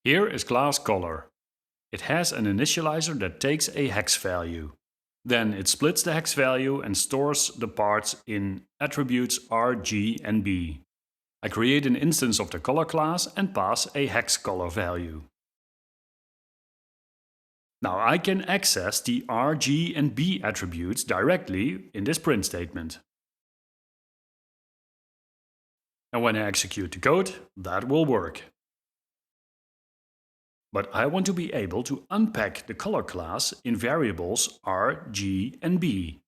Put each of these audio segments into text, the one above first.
Here is class color. It has an initializer that takes a hex value. Then it splits the hex value and stores the parts in attributes R, G, and B. I create an instance of the color class and pass a hex color value. Now I can access the R, G, and B attributes directly in this print statement. And when I execute the code, that will work. But I want to be able to unpack the color class in variables R, G, and B.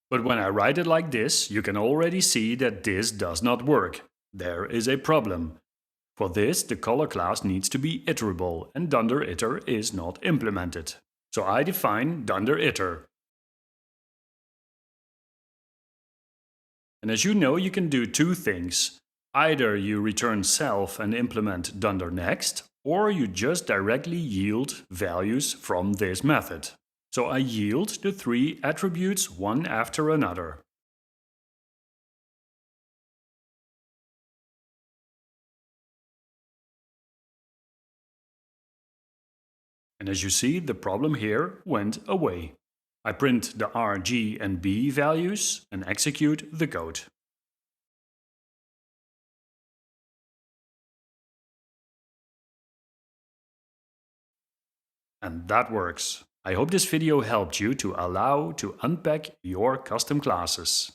But when I write it like this, you can already see that this does not work. There is a problem. For this, the color class needs to be iterable, and dunder_iter is not implemented. So I define dunder_iter. And as you know, you can do two things. Either you return self and implement dunder_next, or you just directly yield values from this method. So I yield the three attributes one after another. And as you see, the problem here went away. I print the R, G, and B values and execute the code. And that works. I hope this video helped you to allow to unpack your custom classes.